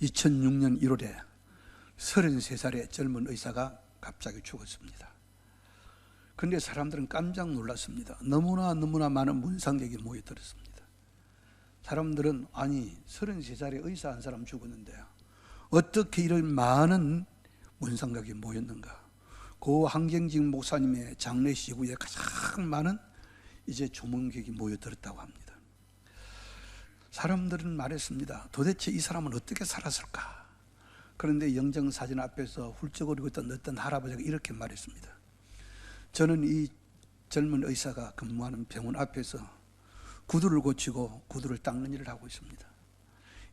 2006년 1월에 33살의 젊은 의사가 갑자기 죽었습니다. 그런데 사람들은 깜짝 놀랐습니다. 너무나 많은 문상객이 모여들었습니다. 사람들은 아니 33살의 의사 한 사람 죽었는데 어떻게 이런 많은 문상객이 모였는가. 고 한경직 목사님의 장례식 후에 가장 많은 이제 조문객이 모여들었다고 합니다. 사람들은 말했습니다. 도대체 이 사람은 어떻게 살았을까? 그런데 영정사진 앞에서 훌쩍거리고 있던 어떤 할아버지가 이렇게 말했습니다. 저는 이 젊은 의사가 근무하는 병원 앞에서 구두를 고치고 구두를 닦는 일을 하고 있습니다.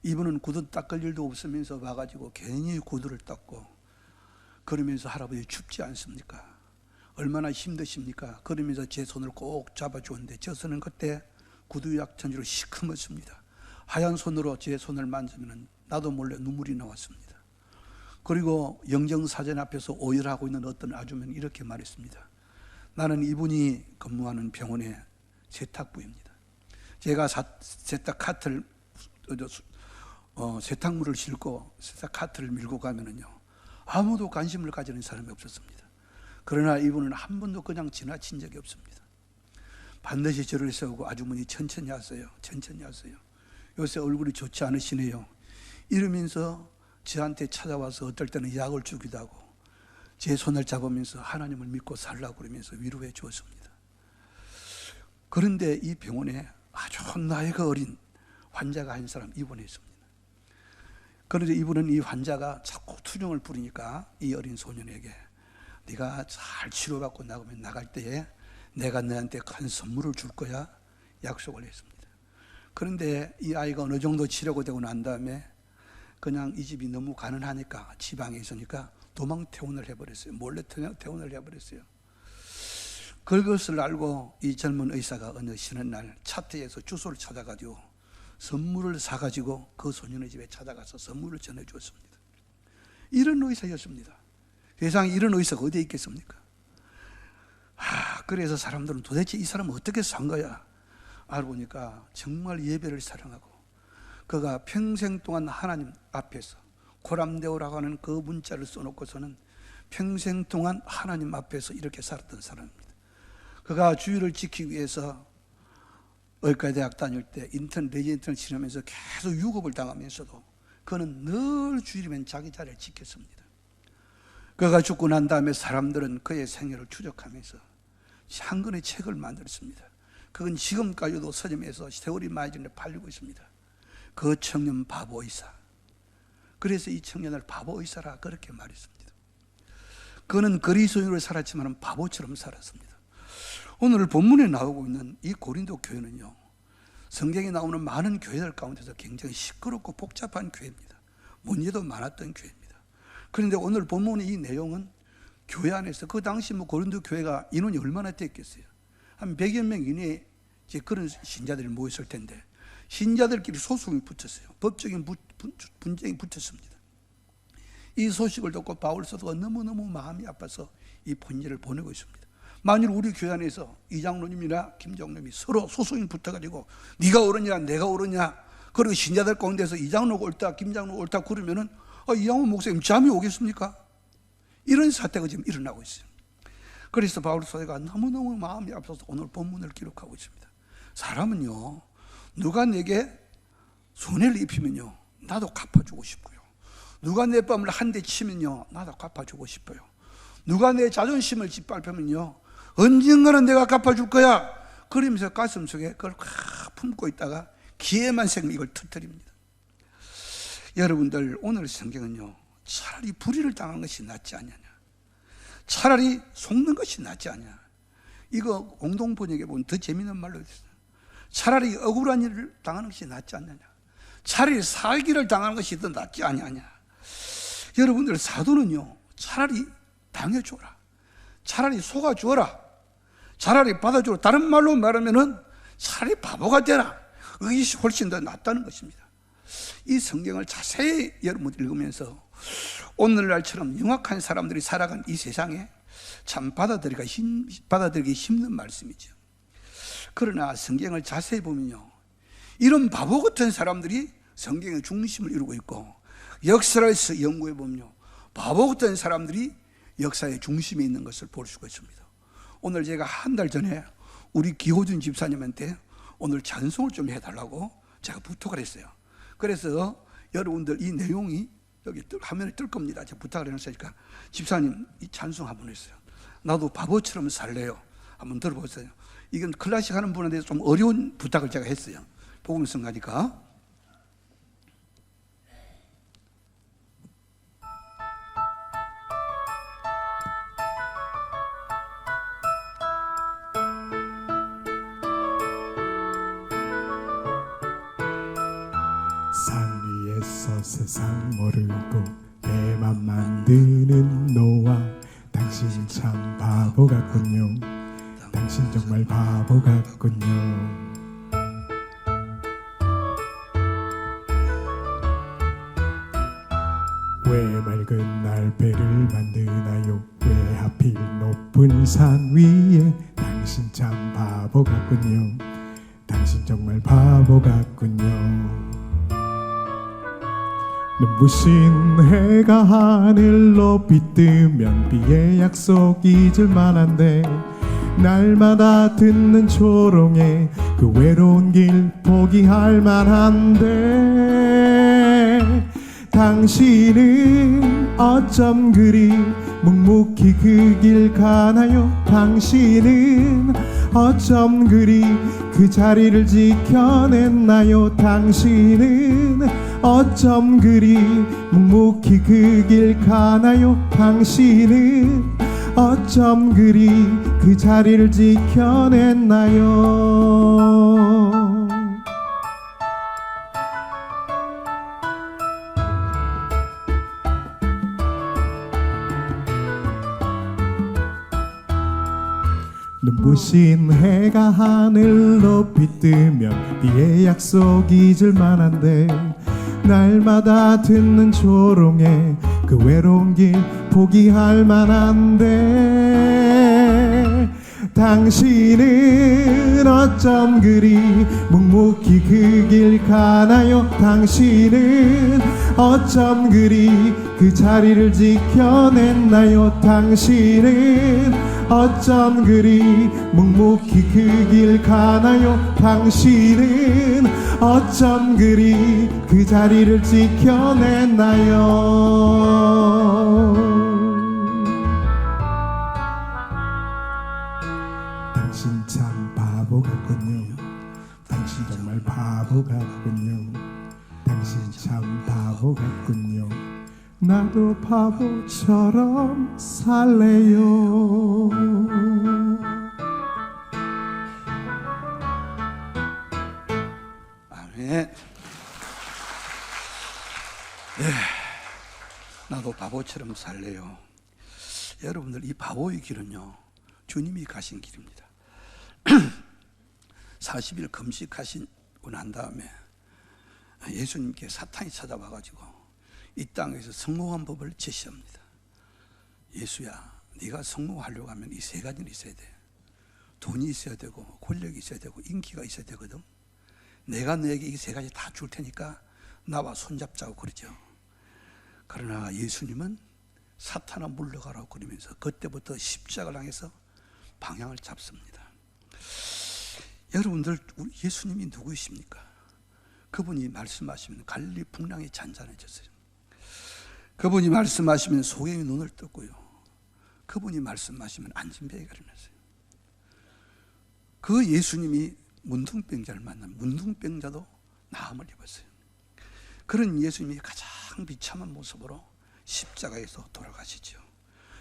이분은 구두 닦을 일도 없으면서 와가지고 괜히 구두를 닦고 그러면서 할아버지 춥지 않습니까? 얼마나 힘드십니까? 그러면서 제 손을 꼭 잡아주었는데 저 손은 그때 구두약천지로 시커멓습니다. 하얀 손으로 제 손을 만지면 나도 몰래 눈물이 나왔습니다. 그리고 영정사진 앞에서 오열하고 있는 어떤 아주머니는 이렇게 말했습니다. 나는 이분이 근무하는 병원의 세탁부입니다. 제가 세탁 카트를 세탁물을 싣고 세탁 카트를 밀고 가면은요 아무도 관심을 가지는 사람이 없었습니다. 그러나 이분은 한 번도 그냥 지나친 적이 없습니다. 반드시 저를 세우고 아주머니 천천히 하세요. 천천히 하세요. 요새 얼굴이 좋지 않으시네요. 이러면서 저한테 찾아와서 어떨 때는 약을 주기도 하고 제 손을 잡으면서 하나님을 믿고 살라고 그러면서 위로해 주었습니다. 그런데 이 병원에 아주 나이가 어린 환자가 한 사람 입원했습니다. 그런데 이분은 이 환자가 자꾸 투정을 부리니까 이 어린 소년에게 네가 잘 치료받고 나갈 때에 내가 너한테 큰 선물을 줄 거야 약속을 했습니다. 그런데 이 아이가 어느 정도 치료가 되고 난 다음에 그냥 이 집이 너무 가난하니까 지방에 있으니까 도망 퇴원을 해버렸어요. 몰래 퇴원을 해버렸어요. 그것을 알고 이 젊은 의사가 어느 쉬는 날 차트에서 주소를 찾아가지고 선물을 사가지고 그 소년의 집에 찾아가서 선물을 전해주었습니다. 이런 의사였습니다. 세상에 이런 의사가 어디에 있겠습니까? 그래서 사람들은 도대체 이 사람은 어떻게 산 거야? 알아보니까 정말 예배를 사랑하고 그가 평생 동안 하나님 앞에서 고람데오라고 하는 그 문자를 써놓고서는 평생 동안 하나님 앞에서 이렇게 살았던 사람입니다. 그가 주의를 지키기 위해서 의과대학 다닐 때 인턴 레지던트를 치르면서 계속 유급을 당하면서도 그는 늘 주일이면 자기 자리를 지켰습니다. 그가 죽고 난 다음에 사람들은 그의 생애를 추적하면서 한 권의 책을 만들었습니다. 그건 지금까지도 서점에서 세월이 많이 전에 팔리고 있습니다. 그 청년 바보 의사. 그래서 이 청년을 바보 의사라 그렇게 말했습니다. 그는 그리스도인으로 살았지만 바보처럼 살았습니다. 오늘 본문에 나오고 있는 이 고린도 교회는요 성경에 나오는 많은 교회들 가운데서 굉장히 시끄럽고 복잡한 교회입니다. 문제도 많았던 교회입니다. 그런데 오늘 본문의 이 내용은 교회 안에서 그 당시 고린도 교회가 인원이 얼마나 됐겠어요? 한 100여 명 이내에 이제 그런 신자들이 모였을 텐데 신자들끼리 소송이 붙었어요. 법적인 분쟁이 붙었습니다. 이 소식을 듣고 바울 사도가 너무너무 마음이 아파서 이 편지를 보내고 있습니다. 만일 우리 교회 안에서 이장로님이나 김장로님이 서로 소송이 붙어가지고 네가 옳으냐 내가 옳으냐 그리고 신자들 가운데서 이장로가 옳다 김장로가 옳다 그러면은 이장로 목사님 잠이 오겠습니까? 이런 사태가 지금 일어나고 있어요. 그래서 바울 사도가 너무너무 마음이 아파서 오늘 본문을 기록하고 있습니다. 사람은요 누가 내게 손해를 입히면요 나도 갚아주고 싶고요, 누가 내 뺨을 한 대 치면요 나도 갚아주고 싶어요, 누가 내 자존심을 짓밟으면요 언젠가는 내가 갚아줄 거야 그러면서 가슴속에 그걸 꽉 품고 있다가 기회만 생기면 이걸 터뜨립니다. 여러분들 오늘 성경은요 차라리 불의를 당한 것이 낫지 않냐냐, 차라리 속는 것이 낫지 않냐. 이거 공동번역에 보면 더 재미있는 말로 있어요. 차라리 억울한 일을 당하는 것이 낫지 않느냐, 차라리 살기를 당하는 것이 더 낫지 않느냐. 여러분들 사도는요 차라리 당해줘라, 차라리 속아줘라, 차라리 받아줘라. 다른 말로 말하면은 차라리 바보가 되라. 이것이 훨씬 더 낫다는 것입니다. 이 성경을 자세히 여러분 읽으면서 오늘날처럼 영악한 사람들이 살아간 이 세상에 참 받아들이기 힘든 말씀이죠. 그러나 성경을 자세히 보면요 이런 바보 같은 사람들이 성경의 중심을 이루고 있고 역사에서 연구해 보면요, 바보 같은 사람들이 역사의 중심에 있는 것을 볼 수가 있습니다. 오늘 제가 한 달 전에 우리 기호준 집사님한테 오늘 찬송을 좀 해달라고 제가 부탁을 했어요. 그래서 여러분들 이 내용이 여기 화면에 뜰 겁니다. 제가 부탁을 해놨으니까 집사님 이 찬송 한번 했어요. 나도 바보처럼 살래요. 한번 들어보세요. 이건 클래식 하는 분한테 좀 어려운 부탁을 제가 했어요. 복음성 가니까. 산 위에서 세상 모르고 배만 만드는 노아, 당신 참 바보 같군요. 당신 정말 바보 같군요. 왜 맑은 날 배를 만드나요? 왜 하필 높은 산 위에? 당신 참 바보 같군요. 당신 정말 바보 같군요. 눈부신 해가 하늘로 빛뜨면 비의 약속 잊을 만한데, 날마다 듣는 조롱에 그 외로운 길 포기할 만한데, 당신은 어쩜 그리 묵묵히 그 길 가나요? 당신은 어쩜 그리 그 자리를 지켜냈나요? 당신은 어쩜 그리 묵묵히 그 길 가나요? 당신은 어쩜 그리 그 자리를 지켜냈나요? 눈부신 해가 하늘로 빛뜨면 비의 약속 잊을 만한데, 날마다 듣는 조롱에 그 외로운 길 포기할 만한데, 당신은 어쩜 그리 묵묵히 그 길 가나요? 당신은 어쩜 그리 그 자리를 지켜냈나요? 당신은 어쩜 그리 묵묵히 그 길 가나요? 당신은 어쩜 그리 그 자리를 지켜냈나요? 당신 참 바보 같군요. 당신 정말 바보 같군요. 당신 참 바보 같군요. 나도 바보처럼 살래요. 아멘. 네, 나도 바보처럼 살래요. 여러분들, 이 바보의 길은요, 주님이 가신 길입니다. 40일 금식하시고 난 다음에 예수님께 사탄이 찾아와가지고 이 땅에서 성공한 법을 제시합니다. 예수야, 네가 성공하려고 하면 이 세 가지는 있어야 돼. 돈이 있어야 되고, 권력이 있어야 되고, 인기가 있어야 되거든. 내가 너에게 이 세 가지 다 줄 테니까 나와 손잡자고 그러죠. 그러나 예수님은 사탄아 물러가라고 그러면서 그때부터 십자가를 향해서 방향을 잡습니다. 여러분들, 우리 예수님이 누구이십니까? 그분이 말씀하시면 갈릴리 풍랑이 잔잔해졌어요. 그분이 말씀하시면 소경이 눈을 떴고요. 그분이 말씀하시면 안진뱅이가 일어났어요. 그 예수님이 문둥병자를 만나면 문둥병자도 나음을 입었어요. 그런 예수님이 가장 비참한 모습으로 십자가에서 돌아가시죠.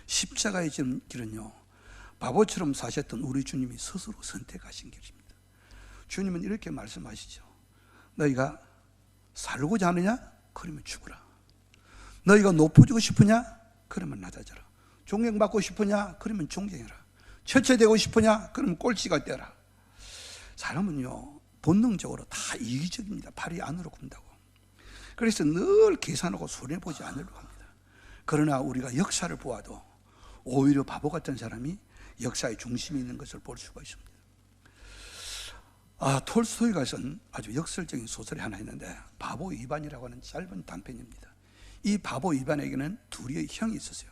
십자가의 길은요, 바보처럼 사셨던 우리 주님이 스스로 선택하신 길입니다. 주님은 이렇게 말씀하시죠. 너희가 살고자 하느냐? 그러면 죽으라. 너희가 높아지고 싶으냐? 그러면 낮아져라. 존경받고 싶으냐? 그러면 존경해라. 처체되고 싶으냐? 그러면 꼴찌가 되라. 사람은요, 본능적으로 다 이기적입니다. 발이 안으로 굽는다고. 그래서 늘 계산하고 손해보지 않으려고 합니다. 그러나 우리가 역사를 보아도 오히려 바보 같은 사람이 역사의 중심에 있는 것을 볼 수가 있습니다. 톨스토이가 쓴 아주 역설적인 소설이 하나 있는데 바보 이반이라고 하는 짧은 단편입니다. 이 바보 이반에게는 둘의 형이 있었어요.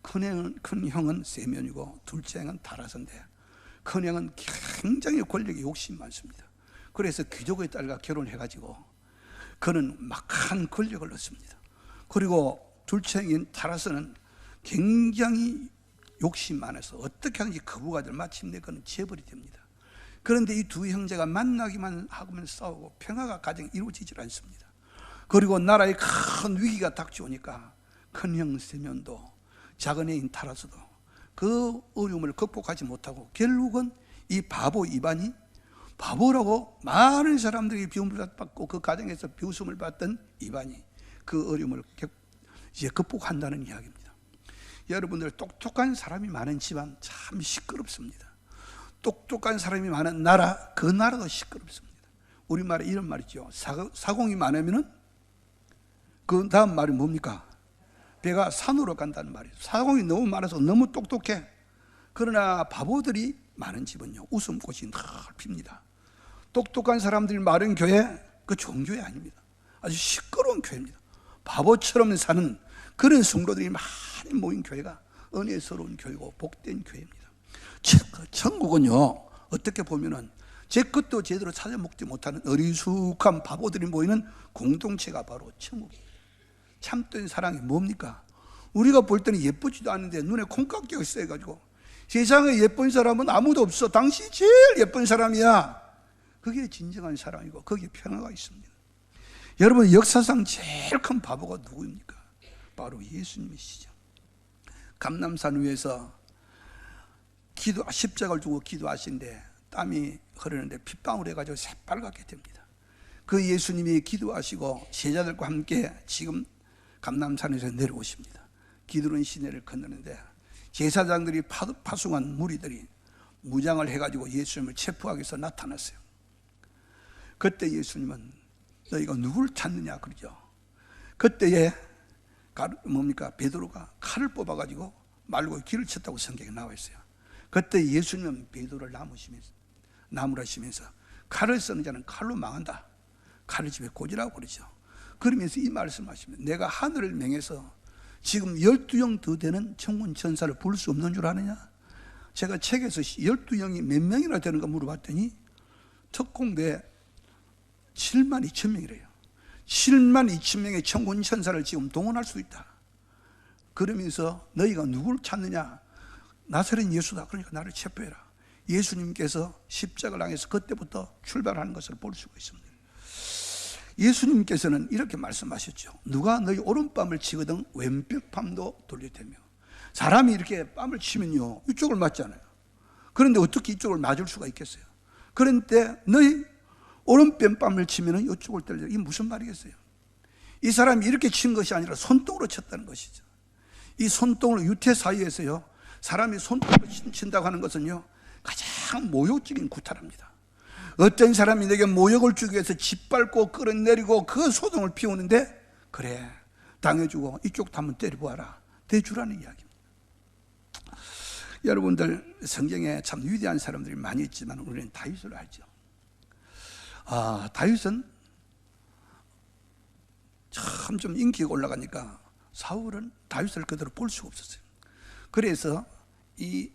큰 형은 세면이고 둘째 형은 다라스인데, 큰 형은 굉장히 권력에 욕심이 많습니다. 그래서 귀족의 딸과 결혼해가지고 그는 막한 권력을 얻습니다. 그리고 둘째 형인 다라스는 굉장히 욕심 많아서 어떻게 하는지 거부가 될 마침내 그는 재벌이 됩니다. 그런데 이 두 형제가 만나기만 하면 싸우고 평화가 가정 이루어지질 않습니다. 그리고 나라에 큰 위기가 닥쳐오니까 큰 형 세면도 작은 애인 다라스도 그 어려움을 극복하지 못하고 결국은 이 바보 이반이, 바보라고 많은 사람들이 비움을 받고 그 가정에서 비웃음을 받던 이반이 그 어려움을 이제 극복한다는 이야기입니다. 여러분들, 똑똑한 사람이 많은 집안 참 시끄럽습니다. 똑똑한 사람이 많은 나라, 그 나라도 시끄럽습니다. 우리말에 이런 말이 있죠. 사공이 많으면은 그 다음 말이 뭡니까? 배가 산으로 간다는 말이에요. 사공이 너무 많아서 너무 똑똑해. 그러나 바보들이 많은 집은요, 웃음꽃이 늘 핍니다. 똑똑한 사람들이 많은 교회, 그 좋은 교회 아닙니다. 아주 시끄러운 교회입니다. 바보처럼 사는 그런 성도들이 많이 모인 교회가 은혜스러운 교회고 복된 교회입니다. 천국은요, 어떻게 보면은 제 것도 제대로 찾아 먹지 못하는 어리숙한 바보들이 모이는 공동체가 바로 천국이에요. 참된 사랑이 뭡니까? 우리가 볼 때는 예쁘지도 않은데 눈에 콩깍지가 있어가지고 세상에 예쁜 사람은 아무도 없어, 당신이 제일 예쁜 사람이야. 그게 진정한 사랑이고 거기에 평화가 있습니다. 여러분, 역사상 제일 큰 바보가 누구입니까? 바로 예수님이시죠. 감람산 위에서 십자가를 두고 기도하시는데 땀이 흐르는데 핏방울 해가지고 새빨갛게 됩니다. 그 예수님이 기도하시고 제자들과 함께 지금 감람산에서 내려오십니다. 기드론 시내를 건너는데 제사장들이 파송한 무리들이 무장을 해가지고 예수님을 체포하기 위해서 나타났어요. 그때 예수님은 너희가 누구를 찾느냐 그러죠. 그때에 베드로가 칼을 뽑아가지고 말고 길을 쳤다고 성경에 나와 있어요. 그때 예수님은 베드로를 나무라시면서 칼을 쓰는 자는 칼로 망한다, 칼을 집에 꽂으라고 그러죠. 그러면서 이 말씀하십니다. 내가 하늘을 맹해서 지금 12영 더 되는 천군 천사를 부를 수 없는 줄 아느냐? 제가 책에서 12영이 몇 명이나 되는가 물어봤더니 특공대 7만 2천 명이래요. 7만 2천 명의 천군 천사를 지금 동원할 수 있다. 그러면서 너희가 누구를 찾느냐? 나사렛 예수다. 그러니까 나를 체포해라. 예수님께서 십자가를 향해서 그때부터 출발하는 것을 볼 수가 있습니다. 예수님께서는 이렇게 말씀하셨죠. 누가 너희 오른뺨을 치거든 왼벽밤도 돌려대며. 사람이 이렇게 뺨을 치면요, 이쪽을 맞잖아요. 그런데 어떻게 이쪽을 맞을 수가 있겠어요? 그런데 너희 오른뺨을 치면은 이쪽을 때려. 이게 무슨 말이겠어요? 이 사람이 이렇게 친 것이 아니라 손등으로 쳤다는 것이죠. 이 손등으로 유태 사이에서요, 사람이 손등으로 친다고 하는 것은요, 가장 모욕적인 구타랍니다. 어떤 사람이 내게 모욕을 주기 위해서 짓밟고 끌어내리고 그 소동을 피우는데, 그래 당해주고 이쪽도 한번 때려보아라, 대주라는 이야기입니다. 여러분들, 성경에 참 위대한 사람들이 많이 있지만 우리는 다윗을 알죠. 다윗은 참 좀 인기가 올라가니까 사울은 다윗을 그대로 볼 수가 없었어요. 그래서 이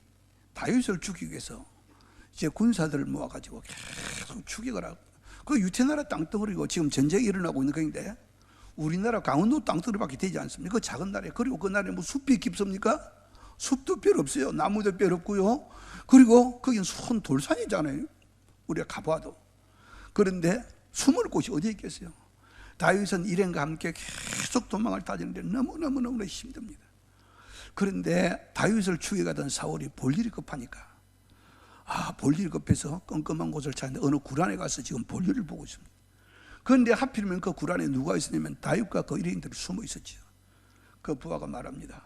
다윗을 죽이기 위해서 이제 군사들을 모아가지고 계속 추격을 하고, 그 유태나라 땅덩어리고 지금 전쟁이 일어나고 있는 것인데 우리나라 강원도 땅덩어리밖에 되지 않습니까? 그 작은 나라에. 그리고 그 나라에 뭐 숲이 깊습니까? 숲도 별 없어요. 나무도 별 없고요. 그리고 거긴 손 돌산이잖아요. 우리가 가봐도. 그런데 숨을 곳이 어디에 있겠어요? 다윗은 일행과 함께 계속 도망을 다니는데 너무너무 힘듭니다. 그런데 다윗을 죽여가던 사울이 볼 일이 급하니까, 볼 일이 급해서 껌껌한 곳을 찾는데 어느 굴안에 가서 지금 볼 일을 보고 있습니다. 그런데 하필이면 그 굴안에 누가 있었냐면 다윗과 그 일행들이 숨어 있었죠. 그 부하가 말합니다.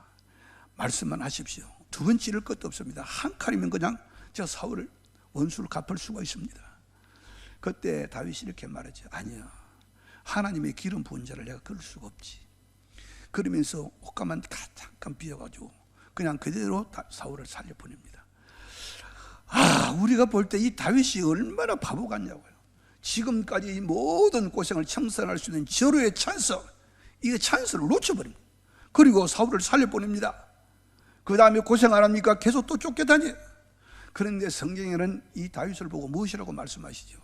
말씀만 하십시오. 두 번 찌를 것도 없습니다. 한 칼이면 그냥 저 사울을 원수를 갚을 수가 있습니다. 그때 다윗이 이렇게 말하죠. 아니요, 하나님의 기름 부은 자를 내가 그럴 수가 없지. 그러면서 옷가만 잠깐 비워가지고 그냥 그대로 사울을 살려보냅니다. 우리가 볼 때 이 다윗이 얼마나 바보 같냐고요. 지금까지 이 모든 고생을 청산할 수 있는 절호의 찬스, 이게 찬스를 놓쳐버립니다. 그리고 사울을 살려보냅니다. 그 다음에 고생 안 합니까? 계속 또 쫓겨다녀요. 그런데 성경에는 이 다윗을 보고 무엇이라고 말씀하시죠?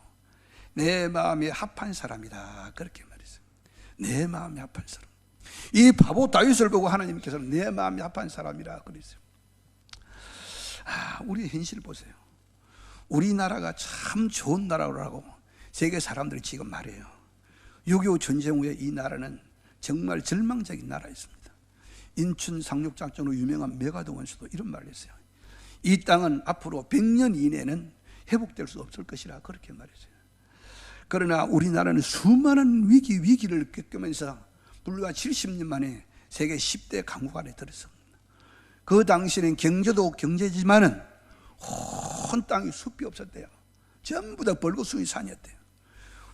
내 마음에 합한 사람이다, 그렇게 말했어요. 내 마음에 합한 사람. 이 바보 다윗을 보고 하나님께서는 내 마음에 합한 사람이라 그랬어요. 우리 현실 보세요. 우리나라가 참 좋은 나라라고 세계 사람들이 지금 말해요. 6.25 전쟁 후에 이 나라는 정말 절망적인 나라였습니다. 인춘 상륙작전으로 유명한 메가드 원수도 이런 말을 했어요. 이 땅은 앞으로 100년 이내는 회복될 수 없을 것이라 그렇게 말했어요. 그러나 우리나라는 수많은 위기를 겪으면서 불과 70년 만에 세계 10대 강국 안에 들었습니다. 그 당시에는 경제도 경제지만은 온 땅이 숲이 없었대요. 전부 다 벌거숭이 산이었대요.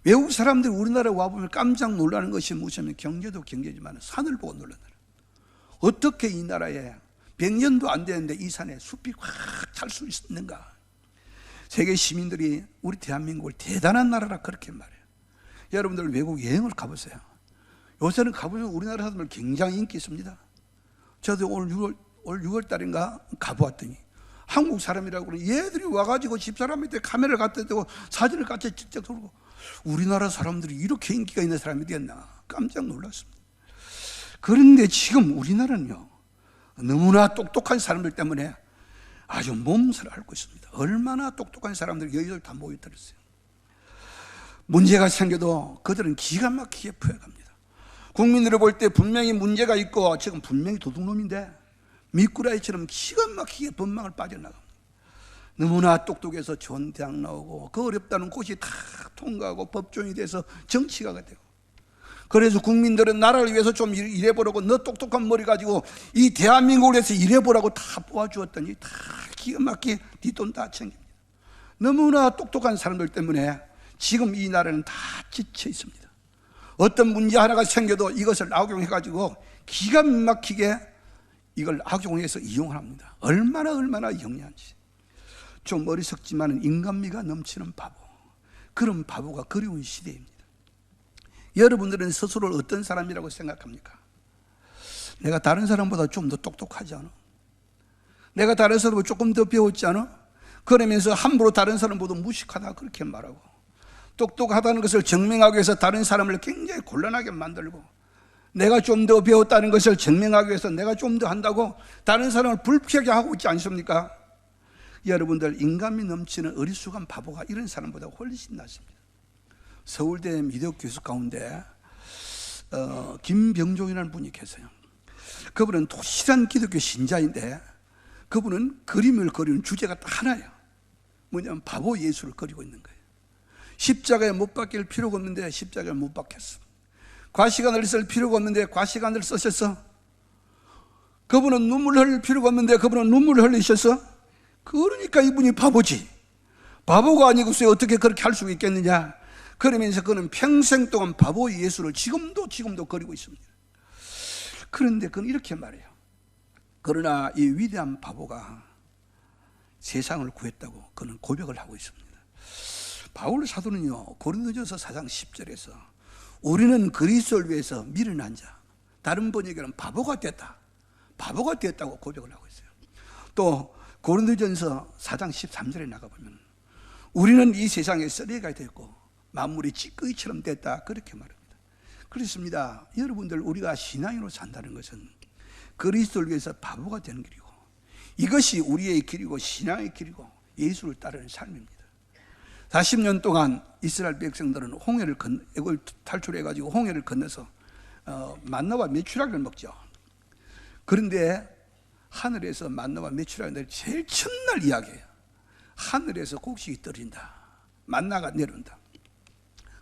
외국 사람들이 우리나라에 와보면 깜짝 놀라는 것이 무엇이냐면 경제도 경제지만 산을 보고 놀란다. 어떻게 이 나라에 100년도 안 되는데 이 산에 숲이 확 찰 수 있는가? 세계 시민들이 우리 대한민국을 대단한 나라라 그렇게 말해요. 여러분들 외국 여행을 가보세요. 요새는 가보면 우리나라 사람들 굉장히 인기 있습니다. 저도 올 6월 달인가 가보았더니 한국 사람이라고 그러는 얘들이 와가지고 집사람한테 카메라를 갖다 대고 사진을 같이 직접 들고 우리나라 사람들이 이렇게 인기가 있는 사람이 되었나 깜짝 놀랐습니다. 그런데 지금 우리나라는요, 너무나 똑똑한 사람들 때문에 아주 몸살을 앓고 있습니다. 얼마나 똑똑한 사람들이 여기저기 다 모여들었어요. 문제가 생겨도 그들은 기가 막히게 풀어갑니다. 국민들을 볼 때 분명히 문제가 있고 지금 분명히 도둑놈인데 미꾸라지처럼 기가 막히게 법망을 빠져나갑니다. 너무나 똑똑해서 좋은 대학 나오고 그 어렵다는 곳이 다 통과하고 법조인이 돼서 정치가가 되고, 그래서 국민들은 나라를 위해서 좀 일해보라고 너 똑똑한 머리 가지고 이 대한민국을 위해서 일해보라고 다 뽑아주었더니 다 기가 막히게 뒷돈 다 챙깁니다. 너무나 똑똑한 사람들 때문에 지금 이 나라는 다 지쳐 있습니다. 어떤 문제 하나가 생겨도 이것을 악용해가지고 기가 막히게 이걸 악용해서 이용을 합니다. 얼마나 영리한지. 좀 어리석지만 인간미가 넘치는 바보, 그런 바보가 그리운 시대입니다. 여러분들은 스스로를 어떤 사람이라고 생각합니까? 내가 다른 사람보다 좀 더 똑똑하지 않아? 내가 다른 사람보다 조금 더 배웠지 않아? 그러면서 함부로 다른 사람보다 무식하다 그렇게 말하고, 똑똑하다는 것을 증명하기 위해서 다른 사람을 굉장히 곤란하게 만들고, 내가 좀 더 배웠다는 것을 증명하기 위해서 내가 좀 더 한다고 다른 사람을 불쾌하게 하고 있지 않습니까? 여러분들, 인간미 넘치는 어리숙한 바보가 이런 사람보다 훨씬 낫습니다. 서울대 미대학 교수 가운데 김병종이라는 분이 계세요. 그분은 독실한 기독교 신자인데 그분은 그림을 그리는 주제가 딱 하나예요. 뭐냐면 바보 예수를 그리고 있는 거예요. 십자가에 못 박힐 필요가 없는데 십자가에 못 박혔어. 과시간을 쓸 필요가 없는데 과시간을 쓰셨어. 그분은 눈물 흘릴 필요가 없는데 그분은 눈물을 흘리셨어. 그러니까 이분이 바보지. 바보가 아니고서 어떻게 그렇게 할 수 있겠느냐. 그러면서 그는 평생 동안 바보 예수를 지금도 그리고 있습니다. 그런데 그는 이렇게 말해요. 그러나 이 위대한 바보가 세상을 구했다고 그는 고백을 하고 있습니다. 바울 사도는요, 고린도전서 4장 10절에서 우리는 그리스도를 위해서 미련한 자, 다른 번역에는 바보가 되었다고 고백을 하고 있어요. 또 고린도전서 4장 13절에 나가보면 우리는 이 세상에 쓰레기가 되었고 만물이 찌꺼기처럼 됐다 그렇게 말합니다. 그렇습니다. 여러분들, 우리가 신앙인으로 산다는 것은 그리스도를 위해서 바보가 되는 길이고, 이것이 우리의 길이고 신앙의 길이고 예수를 따르는 삶입니다. 40년 동안 이스라엘 백성들은 애굽을 탈출해가지고 홍해를 건너서 만나와 메추라기를 먹죠. 그런데 하늘에서 만나와 메추라기를 제일 첫날 이야기해요. 하늘에서 곡식이 떨어진다, 만나가 내려온다.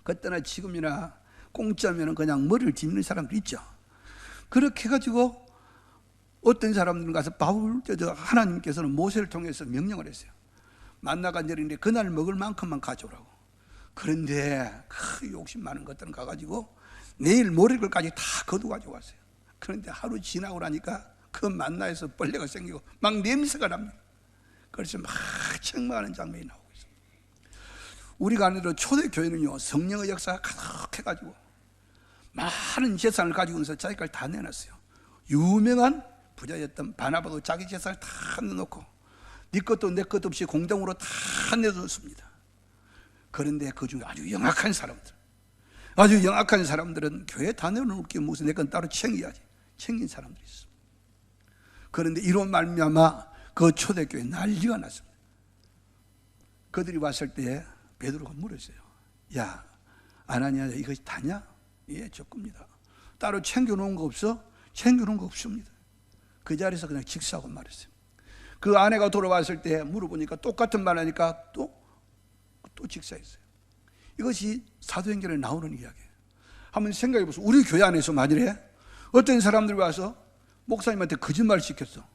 그때나 지금이나 공짜면 그냥 머리를 짚는 사람들 있죠. 그렇게 해가지고 어떤 사람들은 가서 하나님께서는 모세를 통해서 명령을 했어요. 만나가 내리는데 그날 먹을 만큼만 가져오라고. 그런데 욕심 많은 것들은 가가지고 내일 모레까지 다 거두가지고 왔어요. 그런데 하루 지나고 나니까 그 만나에서 벌레가 생기고 막 냄새가 납니다. 그래서 막 책망하는 장면이 나오고 있습니다. 우리가 아니라 초대교회는요, 성령의 역사가 가득해가지고 많은 재산을 가지고 있어서 자기 걸 다 내놨어요. 유명한 부자였던 바나바도 자기 재산을 다 내놓고 네 것도 내 것도 없이 공동으로 다 내줬습니다. 그런데 그 중에 아주 영악한 사람들은 교회 다 내놓을 게 무슨 내 건 따로 챙겨야지. 챙긴 사람들이 있어. 그런데 이로 말미암아 그 초대교회 난리가 났습니다. 그들이 왔을 때 베드로가 물었어요. 야, 아나니아, 이것이 다냐? 예, 저 겁니다. 따로 챙겨놓은 거 없어? 챙겨놓은 거 없습니다. 그 자리에서 그냥 직사하고 말했어요. 그 아내가 돌아왔을 때 물어보니까 똑같은 말 하니까 또 직사했어요. 이것이 사도행전에 나오는 이야기예요. 한번 생각해 보세요. 우리 교회 안에서 만일에 어떤 사람들이 와서 목사님한테 거짓말을 시켰어.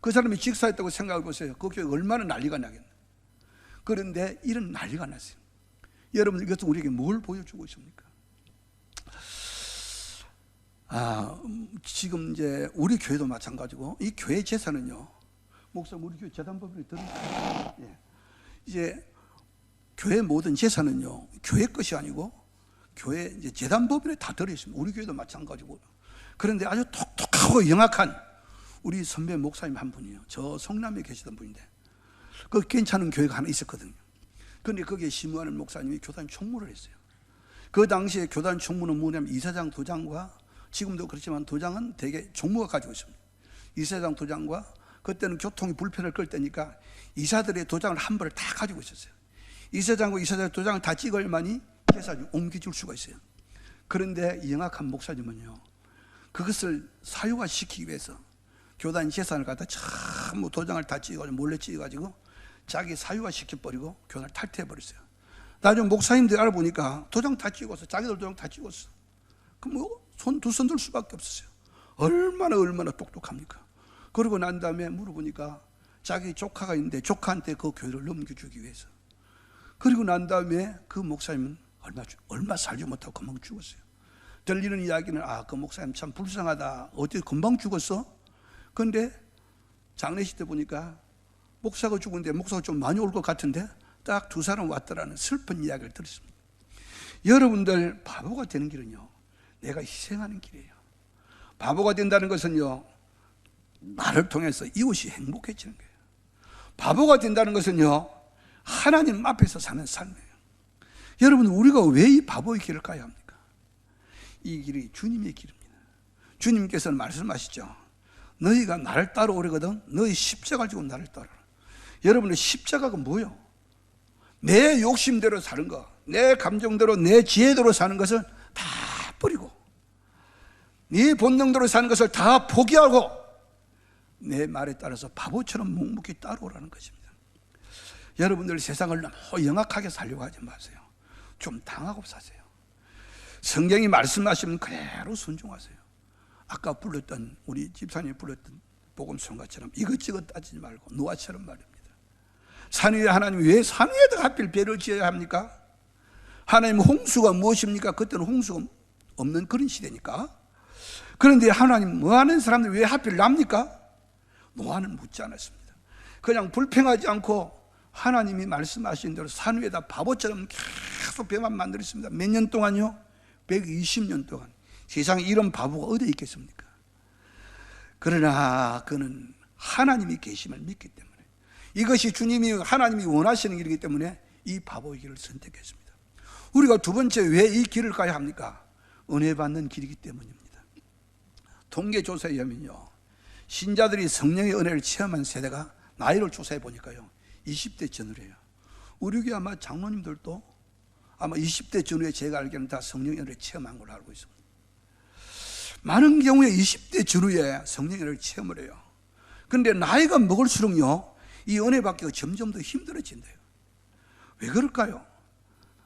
그 사람이 직사했다고 생각해 보세요. 그 교회 얼마나 난리가 나겠나. 그런데 이런 난리가 났어요. 여러분, 이것은 우리에게 뭘 보여주고 있습니까? 지금 이제 우리 교회도 마찬가지고 이 교회 재산은요, 목사님 우리 교회 재단법인에 들어있어요. 예. 이제 교회 모든 재산은요, 교회 것이 아니고 교회 이제 재단법인에 다 들어있습니다. 우리 교회도 마찬가지고. 그런데 아주 똑똑하고 영악한 우리 선배 목사님 한 분이요, 저 성남에 계시던 분인데 그 괜찮은 교회가 하나 있었거든요. 그런데 거기에 심우하는 목사님이 교단 총무를 했어요. 그 당시에 교단 총무는 뭐냐면 이사장 도장과, 지금도 그렇지만 도장은 대개 총무가 가지고 있습니다. 이사장 도장과, 그때는 교통이 불편을 끌 때니까 이사들의 도장을 한 벌을 다 가지고 있었어요. 이사장과 이사장 도장을 다 찍어야만이 제사를 옮겨줄 수가 있어요. 그런데 영악한 목사님은요, 그것을 사유화시키기 위해서 교단 재산을 갖다 전부 도장을 다 찍어가지고 몰래 찍어가지고 자기 사유화시켜버리고 교단을 탈퇴해버렸어요. 나중에 목사님들이 알아보니까 도장 다 찍었어. 자기들 도장 다 찍었어. 그럼 뭐 두 손 들 수밖에 없었어요. 얼마나 똑똑합니까? 그러고 난 다음에 물어보니까 자기 조카가 있는데 조카한테 그 교회를 넘겨주기 위해서. 그리고 난 다음에 그 목사님은 얼마 살지 못하고 금방 죽었어요. 들리는 이야기는 그 목사님 참 불쌍하다. 어떻게 금방 죽었어? 그런데 장례식 때 보니까 목사가 죽은데 목사가 좀 많이 올 것 같은데 딱 두 사람 왔더라는 슬픈 이야기를 들었습니다. 여러분들, 바보가 되는 길은요, 내가 희생하는 길이에요. 바보가 된다는 것은요, 나를 통해서 이웃이 행복해지는 거예요. 바보가 된다는 것은요, 하나님 앞에서 사는 삶이에요. 여러분, 우리가 왜 이 바보의 길을 가야 합니까? 이 길이 주님의 길입니다. 주님께서는 말씀하시죠. 너희가 나를 따라오려거든 너희 십자가를 지고 나를 따라오라. 여러분의 십자가가 뭐예요? 내 욕심대로 사는 거, 내 감정대로, 내 지혜대로 사는 것을 다 버리고 네 본능대로 사는 것을 다 포기하고 내 말에 따라서 바보처럼 묵묵히 따라오라는 것입니다. 여러분들 세상을 너무 영악하게 살려고 하지 마세요. 좀 당하고 사세요. 성경이 말씀하시면 그대로 순종하세요. 아까 불렀던 우리 집사님이 불렀던 복음성가처럼 이것저것 따지지 말고 노아처럼 말입니다. 산 위에 하나님이 왜 산 위에다 하필 배를 지어야 합니까? 하나님 홍수가 무엇입니까? 그때는 홍수가 없는 그런 시대니까. 그런데 하나님 뭐하는 사람들 왜 하필 납니까? 노아는 묻지 않았습니다. 그냥 불평하지 않고 하나님이 말씀하신 대로 산 위에다 바보처럼 계속 배만 만들었습니다. 몇 년 동안요? 120년 동안. 세상에 이런 바보가 어디 있겠습니까? 그러나 그는 하나님이 계심을 믿기 때문에, 이것이 주님이 하나님이 원하시는 길이기 때문에 이 바보의 길을 선택했습니다. 우리가 두 번째 왜 이 길을 가야 합니까? 은혜 받는 길이기 때문입니다. 통계조사에 의하면요, 신자들이 성령의 은혜를 체험한 세대가 나이를 조사해 보니까요 20대 전후래요. 우리 교회 아마 장로님들도 아마 20대 전후에 제가 알기로는 다 성령의 은혜를 체험한 걸로 알고 있습니다. 많은 경우에 20대 전후에 성령의 은혜를 체험을 해요. 그런데 나이가 먹을수록요 이 은혜 받기가 점점 더 힘들어진대요. 왜 그럴까요?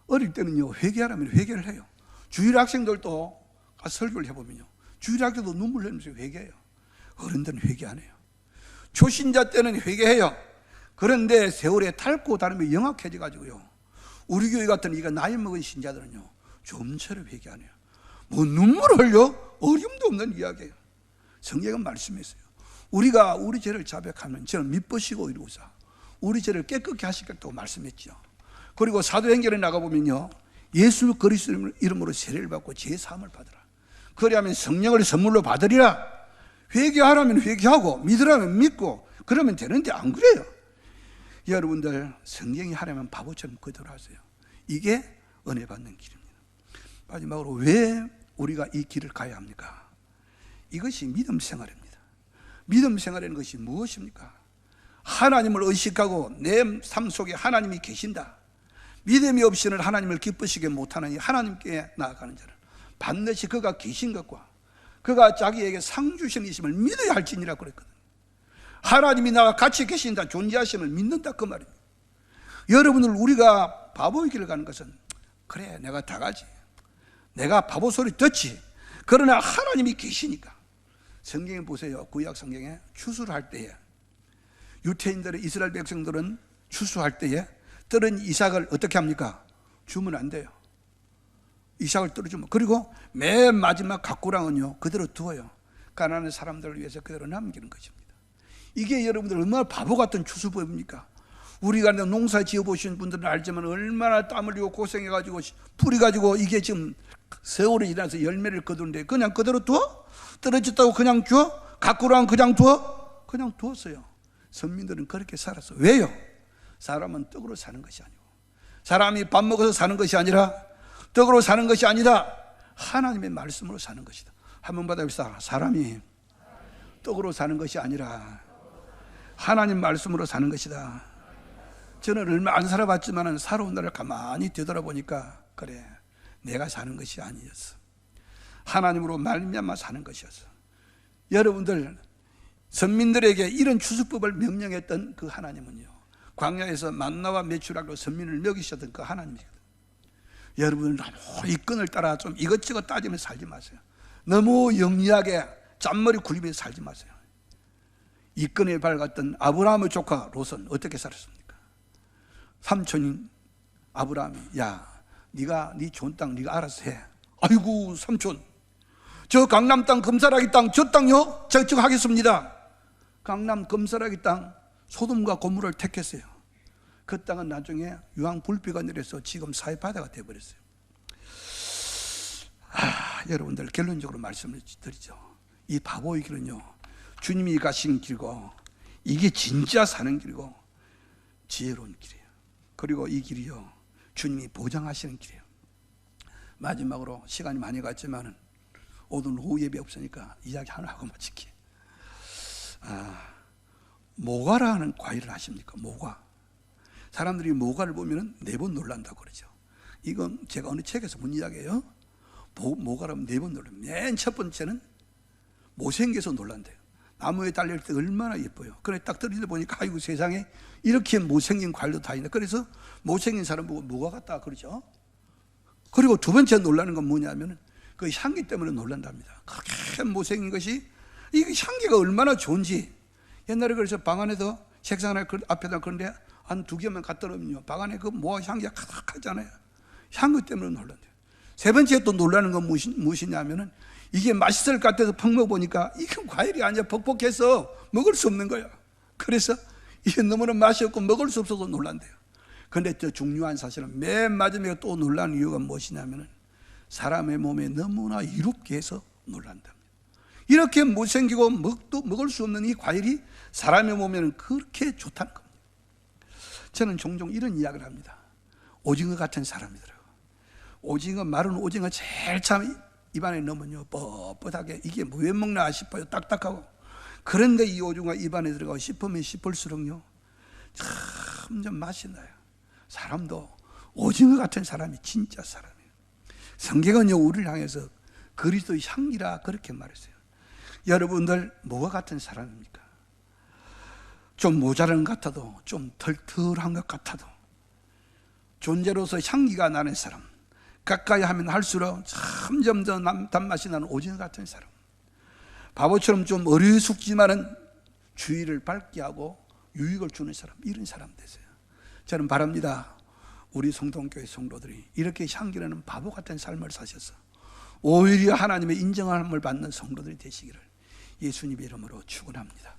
어릴 때는요 회개하라면 회개를 해요. 주일 학생들도 설교를 해보면요 주일 학생도 눈물 흘리면서 회개해요. 어른들은 회개 안 해요. 초신자 때는 회개해요. 그런데 세월에 닳고 다름이 영악해져 가지고요 우리 교회 같은 이가 나이 먹은 신자들은요 좀처럼 회개 안 해요. 뭐 눈물을 흘려? 어림도 없는 이야기예요. 성경은 말씀했어요. 우리가 우리 죄를 자백하면 저는 미쁘시고 이루사 우리 죄를 깨끗게 하시겠다고 말씀했죠. 그리고 사도행전에 나가보면요 예수 그리스도 이름으로 세례를 받고 죄 사함을 받으라. 그리하면 성령을 선물로 받으리라. 회개하라면 회개하고 믿으라면 믿고 그러면 되는데 안 그래요. 여러분들 성경이 하라면 바보처럼 그대로 하세요. 이게 은혜 받는 길입니다. 마지막으로 왜 우리가 이 길을 가야 합니까? 이것이 믿음 생활입니다. 믿음 생활이라는 것이 무엇입니까? 하나님을 의식하고 내 삶 속에 하나님이 계신다. 믿음이 없이는 하나님을 기쁘시게 못하느니 하나님께 나아가는 자는 반드시 그가 계신 것과 그가 자기에게 상 주시는 이심을 믿어야 할지니라 그랬거든요. 하나님이 나와 같이 계신다, 존재하심을 믿는다 그 말입니다. 여러분들 우리가 바보의 길을 가는 것은 그래 내가 다 가지, 내가 바보 소리 듣지, 그러나 하나님이 계시니까. 성경에 보세요. 구약 성경에 추수할 때에 유태인들의 이스라엘 백성들은 추수할 때에 떨은 이삭을 어떻게 합니까? 주면 안 돼요. 이삭을 떨어주면. 그리고 맨 마지막 가꾸랑은요 그대로 두어요. 가난한 사람들을 위해서 그대로 남기는 것입니다. 이게 여러분들 얼마나 바보 같은 추수법입니까? 우리가 농사 지어보신 분들은 알지만 얼마나 땀 흘리고 고생해가지고 뿌리 가지고 이게 지금 세월이 지나서 열매를 거두는데 그냥 그대로 두어? 떨어졌다고 그냥 줘? 가꾸랑 그냥 두어? 그냥 두었어요. 선민들은 그렇게 살았어. 왜요? 사람은 떡으로 사는 것이 아니고, 사람이 밥 먹어서 사는 것이 아니라, 떡으로 사는 것이 아니다, 하나님의 말씀으로 사는 것이다. 한번 받아봅시다. 사람이 떡으로 사는 것이 아니라 하나님 말씀으로 사는 것이다. 저는 얼마 안 살아봤지만 살아온 날을 가만히 되돌아보니까 그래 내가 사는 것이 아니었어. 하나님으로 말미암아 사는 것이었어. 여러분들 선민들에게 이런 추수법을 명령했던 그 하나님은요, 광야에서 만나와 메추라로 선민을 먹이셨던 그 하나님이거든요. 여러분들 너무 이 끈을 따라 좀 이것저것 따지면서 살지 마세요. 너무 영리하게 짠머리 굴리면서 살지 마세요. 이 끈에 밝았던 아브라함의 조카 롯은 어떻게 살았습니까? 삼촌인 아브라함이 야 네가 네 좋은 땅 네가 알아서 해. 아이고 삼촌, 저 강남 땅 금사라기 땅 저 땅요 적정하겠습니다. 강남 금사라기 땅 소돔과 고모를 택했어요. 그 땅은 나중에 유황 불비가 내려서 지금 사해바다가 되어버렸어요. 여러분들 결론적으로 말씀을 드리죠. 이 바보의 길은요 주님이 가신 길이고 이게 진짜 사는 길이고 지혜로운 길이에요. 그리고 이 길이요 주님이 보장하시는 길이에요. 마지막으로 시간이 많이 갔지만은 오늘 오후 예배 없으니까 이야기 하나 하고 마칠게요. 모과라 하는 과일을 아십니까? 모과. 사람들이 모과를 보면은 4번 놀란다고 그러죠. 이건 제가 어느 책에서 본 이야기예요. 모과라면 4번 놀라요. 맨 첫 번째는 못생겨서 놀란대요. 나무에 달릴 때 얼마나 예뻐요. 그래 딱 떨어져 보니까 아이고 세상에 이렇게 못생긴 과일도 다 있네. 그래서 못생긴 사람 보고 모과 같다 그러죠. 그리고 두 번째 놀라는 건 뭐냐면 그 향기 때문에 놀란답니다. 그렇게 못생긴 것이 이게 향기가 얼마나 좋은지. 옛날에 그래서 방 안에도 책상 하나 앞에다 그런데 한 2개만 갖다 놓으면요 방 안에 그 모아 향기가 가득하잖아요. 향기 때문에 놀란대요. 세 번째 또 놀라는 건 무엇이냐면은 이게 맛있을 것 같아서 팍 먹어보니까 이게 과일이 아니야. 퍽퍽해서 먹을 수 없는 거야. 그래서 이게 너무나 맛이 없고 먹을 수 없어서 놀란대요. 그런데 더 중요한 사실은 맨 마지막에 또 놀라는 이유가 무엇이냐면은 사람의 몸에 너무나 이롭게 해서 놀란답니다. 이렇게 못생기고 먹을 수 없는 이 과일이 사람의 몸에는 그렇게 좋다는 겁니다. 저는 종종 이런 이야기를 합니다. 오징어 같은 사람이더라고요. 오징어, 마른 오징어 제일 참 입안에 넣으면요 뻣뻣하게 이게 왜 먹나 싶어요. 딱딱하고. 그런데 이 오징어가 입안에 들어가고 씹으면 씹을수록요 점점 맛이 나요. 사람도 오징어 같은 사람이 진짜 사람이에요. 성경은요 우리를 향해서 그리스도의 향기라 그렇게 말했어요. 여러분들 뭐가 같은 사람입니까? 좀 모자란 것 같아도 좀 털털한 것 같아도 존재로서 향기가 나는 사람, 가까이 하면 할수록 점점 더 단맛이 나는 오징어 같은 사람, 바보처럼 좀 어리숙지만은 주의를 밝게 하고 유익을 주는 사람, 이런 사람 되세요. 저는 바랍니다. 우리 성동교회 성도들이 이렇게 향기나는 바보 같은 삶을 사셔서 오히려 하나님의 인정함을 받는 성도들이 되시기를 예수님의 이름으로 축원합니다.